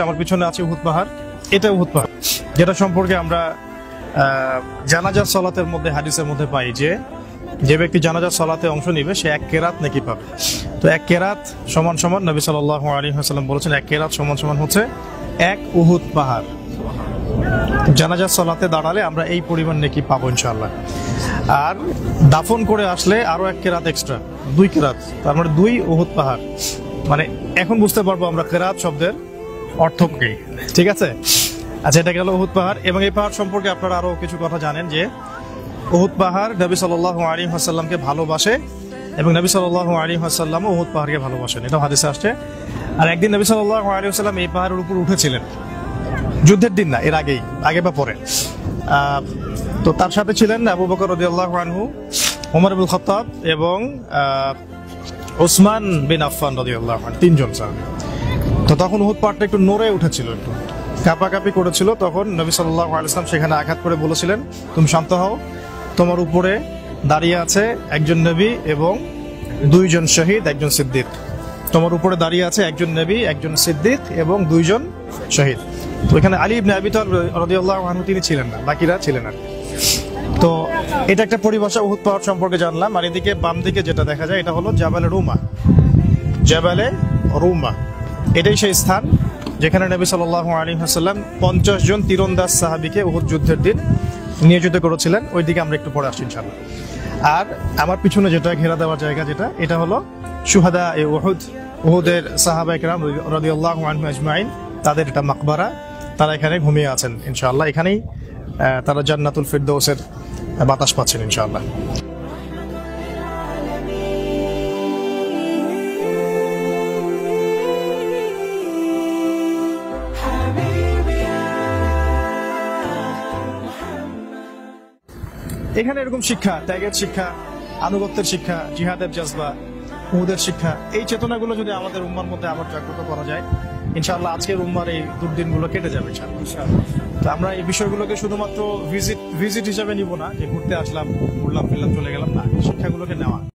আমার পিছনে আছে উহুদ পাহাড়। এটা উহুদ পাহাড়, যেটা সম্পর্কে আমরা জানাজার সালাতের মধ্যে হাদিসের মধ্যে পাই যে ব্যক্তি জানাজার সালাতে অংশ নিবে সে এক কেরাত নেকি পাবে। তো এক কেরাত সমান সমান, নবী সাল্লাল্লাহু আলাইহি ওয়াসাল্লাম বলেছেন এক কেরাত সমান সমান হচ্ছে এক উহুদ পাহাড়। জানাজার সালাতে দাঁড়ালে আমরা এই পরিমাণ নেকি পাবো ইনশাআল্লাহ। আর দাফন করে আসলে আরো এক কেরাত এক্সট্রা, 2 কেরাত, তার মানে 2 উহুদ পাহাড়। মানে এখন বুঝতে পারবো আমরা কেরাত শব্দের অর্থ কি। ঠিক আছে, আচ্ছা, এটা গেল উহুদ পাহাড়। এবং এই পাহাড় সম্পর্কে আপনারা আরো কিছু কথা জানেন যে উহুদ পাহাড় নবী সাল্লাল্লাহু আলাইহি ওয়াসাল্লামকে ভালোবাসে এবং নবী সাল্লাল্লাহু আলাইহি ওয়াসাল্লাম উহুদ পাহাড়কে ভালোবাসেন, এটা হাদিসে আসছে। আর একদিন নবী সাল্লাল্লাহু আলাইহি ওয়াসাল্লাম এই পাহাড়ের উপর উঠেছিলেন, যুদ্ধের দিন না, এর আগে বা পরে। তো তার সাথে ছিলেন আবু বকর রাদিয়াল্লাহু আনহু, ওমর ইবনে খাত্তাব এবং ওসমান বিন আফফান রাদিয়াল্লাহু আনহু, 3 জন সাহাবী। তো তখন উহুদ পাহাড়টা একটু নড়ে উঠেছিল, একটু কাঁপাকাঁপি করেছিল। তখন নবী সাল্লাল্লাহু আলাইহি ওয়াসাল্লাম সেখানে আঘাত করে বলেছিলেন, তুমি শান্ত হও, তোমার উপরে দাঁড়িয়ে আছে একজন নবী এবং 2 জন শহীদ, একজন সিদ্দিক। তোমার উপরে দাঁড়িয়ে আছে একজন নবী, একজন সিদ্দিক এবং 2 জন শহীদ। তো এখানে আলী ইবনে আবি তালিব রাদিয়াল্লাহু আনহু তিনি ছিলেন না, বাকিরা ছিলেন আর। তো এটা একটা পরিভাষা উহুদ পাহাড় সম্পর্কে জানলাম। আর এদিকে বাম দিকে যেটা দেখা যায় এটা হলো জাবালে রুমা। জাবালে রুমা এটাই সেই স্থান যেখানে নবী সাল্লাল্লাহু আলাইহি ওয়াসাল্লাম 50 জন তীরন্দাজ সাহাবীকে উহুদ যুদ্ধের দিন নিয়োজিত করেছিলেন। ওই দিকে আমরা একটু পরে আসছি ইনশাআল্লাহ। আর আমার পিছনে যেটা ঘেরা দেওয়ার জায়গা এটা হলো শুহাদা এ উহুদ, উহুদের সাহাবায়ে কেরাম রাদিয়াল্লাহু আনহুম আজমাইন, তাদের এটা মাকবারা। তারা এখানে ঘুমিয়ে আছেন ইনশাআল্লাহ। এখানেই তারা জান্নাতুল ফিরদৌসের বাতাস পাচ্ছেন ইনশাআল্লাহ। এখানে এরকম শিক্ষা, ত্যাগের শিক্ষা, আনুগত্যের শিক্ষা, জিহাদের জজবা, উহুদের শিক্ষা, এই চেতনাগুলো যদি আমাদের উম্মার মধ্যে আবার জাগ্রত করা যায় ইনশাআল্লাহ, আজকের উম্মার এই দুর্দিনগুলো কেটে যাবে ইনশাআল্লাহ। তো আমরা এই বিষয়গুলোকে শুধুমাত্র ভিজিট হিসেবে নিব না, যে ঘুরতে আসলাম, ঘুরলাম ফিরলাম চলে গেলাম, না, শিক্ষাগুলোকে নেওয়া।